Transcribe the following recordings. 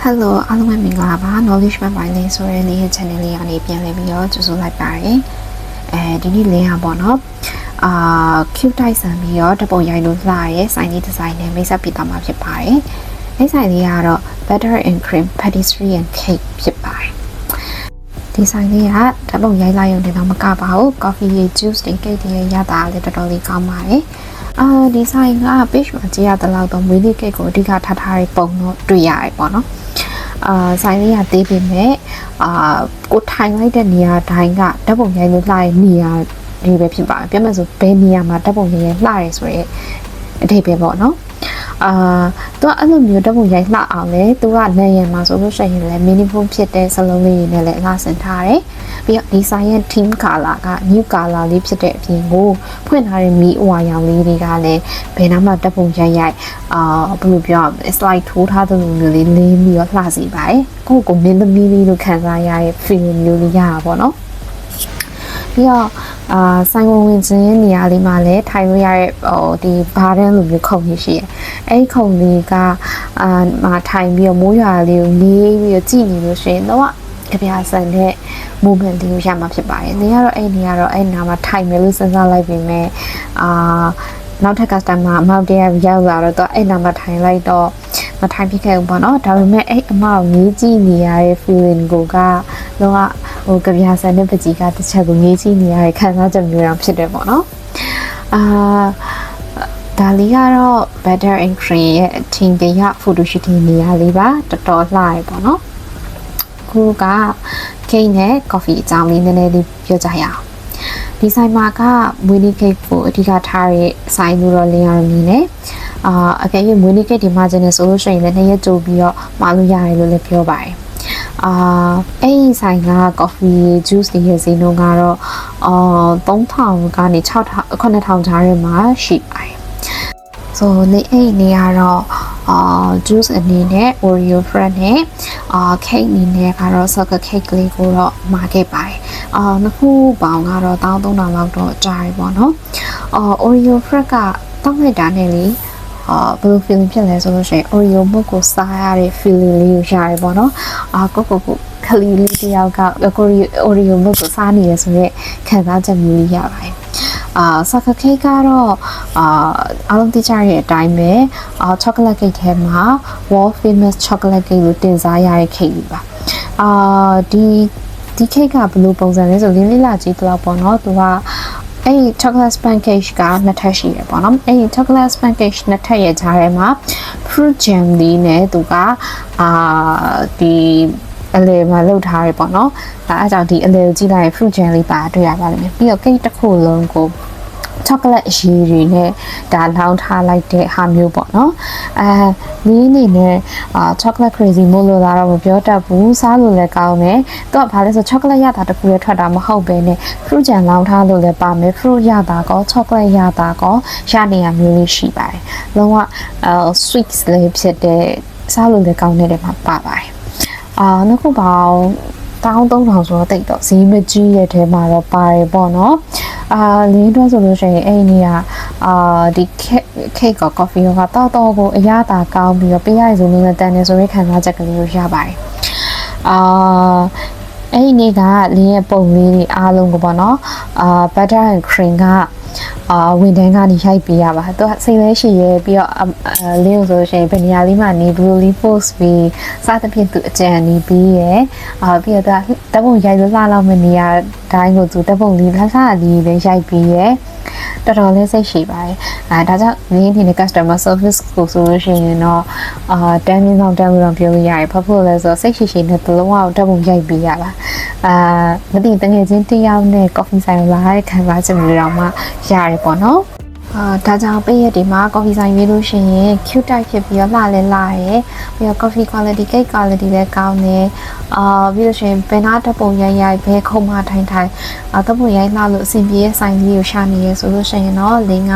Hello အားလုံးပဲမင်္ဂလာပါ Knowledge Map by Link ဆိုတဲ့လေးရဲ့ channel လေးကနေပြန်လည်ပြီးတော့ကြိုဆိုလိုက်ပါတယ်ဒီနေ့လင်းရပါတော့cute တိုက်ဆန်ပြီးတော့တပုံရိုက်လို့လှရဲဆိုင်လေးဒီဇိုင်းနဲ့မိတ်ဆက်ပြသမှာဖြစ်ပါတယ်အဲ့ဆိုင်လေးကတော့ butter and cream pastry and cake ဖြစ်ပါတယ်ဒီဆိုင်လေးကတပုံရိုက်လာရုံနဲ့တော့မကပါဘူး coffee ရေ juice တွေ cake တွေရတာလည်းတော်တော်လေးကောင်းပါတယ်ဒီဆိုင်က page မှာကြည့်ရတဲ့လောက်တော့မွေးနေ့ cake ကိုအဓိကထားထားတဲ့ပုံတော့တွေ့ရတယ်ပေါ့နော်ဆိုင်လေးကသေးပေမဲ့ကိုထိုင်လိုက်တဲ့နေရာတိုင်းကဓာတ်ပုံရိုက်လို့လှတဲ့နေရာတွေပဲဖြစ်ပါတယ်ပြောမှဆိုဘယ်နေရာမှာဓာတ်ပုံရိုက်လှရဲဆိုရဲအထိပ္ပယ်ပေါ့နော်သူကအဲ့လိုမျိုးဓာတ်ပုံရိုက်လှအောင်လဲသူကနေရမှာဆိုလို့ရှိရင်လည်း meaningful ဖြစ်တဲ့စလုံးလေးတွေနဲ့လည်းအလှဆင်ထားတယ်ပြီးတော့ဒီဆိုင်ရဲ့ team color က new color လေးဖြစ်တဲ့အပြင်ကိုဖွင့်ထားတဲ့မီးအဝါရောင်လေးတွေကလည်းဘယ်နှမှာဓာတ်ပုံရိုက်ဘယ်လိုပြောရမလဲ slide ထိုးထားတဲ့လိုမျိုးလေးလင်းပြီးတော့လှစေပါတယ်ကိုမင်းသမီးလေးလို့ခံစားရတဲ့ feeling မျိုးလေးရတာပေါ့နော်ပြီးတော့ဆိုင်ဝင်ခြင်းနေရာလေးမှာလည်းထိုင်လို့ရတဲ့ဒီဘားတန်းလိုမျိုးခုံကြီးရှိတယ်အဲ့ဒီခုံလေးကမှာထိုင်ပြီးတော့မိုးရွာလေးကိုလေးပြီးတော့ကြည့်နေလို့ရှိရင်တော့ကြပြဆန်တဲ့ movement လေးကိုရမှာဖြစ်ပါတယ်နေရာတော့အဲ့နေရာတော့အဲ့နာမှာထိုင်မယ်လို့စဉ်းစားလိုက်ပြီးမဲ့နောက်ထပ် customer အမောက်တည်းရောက်လာတော့အဲ့နာမှာထိုင်လိုက်တော့မထိုင်ဖြစ်ခဲ့ဘူးပေါ့နော်ဒါပေမဲ့အဲ့အမောက်ငေးကြည့်နေရတဲ့ feeling ကိုကတော့ကြပြဆန်တဲ့ပကြီးကတစ်ချက်ကိုငေးကြည့်နေရတဲ့ခံစားချက်မျိုးတောင်ဖြစ်တယ်ပေါ့နော်ဒါလေးကတော့ butter and cream ရဲ့အထင်ကရ photo shooting နေရာလေးပါတော်တော်လှရပေါ့နော်ခုက cake နဲ့ coffee အကြောင်းလေးနည်းနည်းလေးပြောကြရအောင်ဒီဆိုင်မှာကမွေးနေ့ cake ကိုအဓိကထားတဲ့ဆိုင်လို့တော့လင်းရမည်နဲ့အကယ်၍မွေးနေ့ cake ဒီမှာကျနေဆိုလို့ရှိရင်လည်းနှစ်ရက်ကြိုပြီးတော့မှာလို့ရတယ်လို့လည်းပြောပါတယ်အဲ့ဒီဆိုင်က coffee juice တွေရဲ့ဈေးနှုန်းကတော့3000ကနေ9000ကြားထဲမှာရှိပါတယ်ဆိုလေအဲ့နေရတော့juice အနေနဲ့ Oreo Fran နဲ့cake အနေနဲ့ကတော့ chocolate cake လေးကိုတော့မှာခဲ့ပါတယ်နှစ်ခုပေါင်းကတော့1300လောက်တော့ကြားရပေါ့နော်Oreo Fran ကတောင်းလိုက်တာနဲ့လေဘယ်လို feeling ဖြစ်လဲဆိုလို့ရှိရင် Oreo မုတ်ကိုစားရတဲ့ feeling လေးကိုရတယ်ပေါ့နော်ကိုခလီလေးတယောက်က Oreo မုတ်ကိုစားနေရဆိုရက်ခံစားချက်မျိုးလေးရပါတယ်chocolate cake ကတော့အားလုံးသိကြရတဲ့အတိုင်းပဲ chocolate cake ထဲမှာ world famous chocolate cake လို့တင်စားရတဲ့ cake ပါဒီ cake ကဘယ်လိုပုံစံလဲဆိုလေးလာကြည့်တော့ပေါ့နော်သူကအဲ့ chocolate pancake ကနှစ်ထပ်ရှိရပေါ့နော်အဲ့ chocolate pancake နှစ်ထပ်ရဲ့ကြားထဲမှာ fruit jam လေးနဲ့သူကဒီအလေမှာလောက်ထားရပေါ့နော်အဲအကြောင်းဒီအလေကိုကြည့်လိုက်ရင် fruit jam လေးပါတွေ့ရပါလိမ့်မယ်ပြီးတော့ cake တစ်ခုလုံးကို chocolate အရည်တွေနဲ့ဒါလောင်းထားလိုက်တဲ့ဟာမျိုးပေါ့နော်ဒီအနေနဲ့ chocolate crazy မို့လို့လာတော့မပြောတတ်ဘူးစားလို့လည်းကောင်းတယ်သူကဘာလဲဆို chocolate ရတာတခုလည်းထွက်တာမဟုတ်ပဲနဲ့ fruit jam လောင်းထားလို့လည်းပါမယ် fruit ရတာကော chocolate ရတာကောရနေရမျိုးလေးရှိပါတယ်လုံးဝsweet လေးဖြစ်တဲ့စားလို့လည်းကောင်းတဲ့မှာပါပါတယ်နောက်ခုပေါင်း1300ဆိုတော့တိတ်တော့ဈေးမကြီးရဲ့ထဲမှာတော့ပါတယ်ပေါ့နော်လင်းတော့ဆိုလို့ရှိရင်အဲ့ဒီကဒီ cake က coffee ကတော့ကိုအရသာကောင်းပြီးတော့ပေးရည်စုံနဲ့တန်နေဆိုရဲခံစားချက်ကလေးကိုရပါတယ်အဲ့ဒီနေ့ကလင်းရဲ့ပုံလေးတွေအားလုံးကိုပေါ့နော်butter and cream ကဝန်ထမ်းကနေရိုက်ပေးရပါသူကစိတ်လဲရှိရဲပြီးတော့လင်းဆိုရှင်ဗနေရာလေးမှာနေ blue post ပြီးစားသဖြင့်သူအကြံနေပြီးရပြီးတော့တပုံရိုက်လို့လှလောက်မနေရတိုင်းကိုသူတပုံလေးလှလေးလည်းရိုက်ပြီးရတော်တော်လေးစိတ်ရှိပါတယ်ဒါကြောင့်လင်းအနေနဲ့ customer service ကိုဆိုလို့ရှိရင်တော့10 minutes လောက်ပြောလို့ရတယ်ဘာဖြစ်လို့လဲဆိုတော့စိတ်ရှိနဲ့တလုံးဝတပုံရိုက်ပေးရပါမသိတကယ်ချင်းတယောက်နဲ့ coffee ဆိုင်လာတဲ့ခံစားချက်မျိုးတော့မှရတယ်ပေါ့နော်ဒါကြောင့်ပေးရဒီမှာ coffee ဆိုင်ရွေးလို့ရှိရင် cute type ဖြစ်ပြီးတော့လှလဲလှရဲပြီးတော့ coffee quality cake quality လည်းကောင်းတယ်ပြီးလို့ရှိရင်ဘယ်နာတပုံရိုက်ဘဲခုံမထိုင်တပုံရိုက်လှလို့အဆင်ပြေတဲ့ဆိုင်လေးကိုရှာနေရဆိုလို့ရှိရင်တော့လင်းက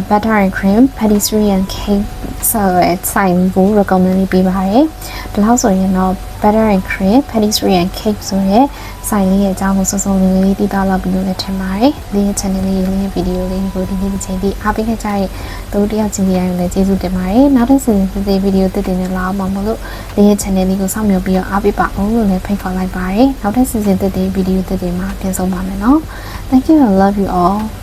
butter and cream pastry and cake so it's sign ကို recommend ပေးပါတယ်ဒီလောက်ဆိုရင်တော့ butter and cream pastry and cake ဆိုရဲဆိုင်လေးရဲ့အကြောင်းကိုစုံစုံလေးလေးသိသွားလောက်ပြီးလို့လည်းထင်ပါတယ်ဒီရဲ့ channel လေးလေးဗီဒီယိုလေးကိုဒီနေ့တစ်ချိန်ပြီးအားပေးခဲ့ကြတဲ့တို့တယောက်ချင်းကြီးတိုင်းကိုလည်းကျေးဇူးတင်ပါတယ်နောက်တစ်စီစဉ်ဗီဒီယိုတစ်တင်နဲ့လာအောင်မလို့ဒီရဲ့ channel လေးကိုစောင့်မျှော်ပြီးတော့အားပေးပါအောင်လို့လည်းဖိတ်ခေါ်လိုက်ပါတယ်နောက်တစ်စီစဉ်တစ်ဗီဒီယိုတစ်တင်မှာပြန်ဆုံးပါမယ်နော် Thank you and love you all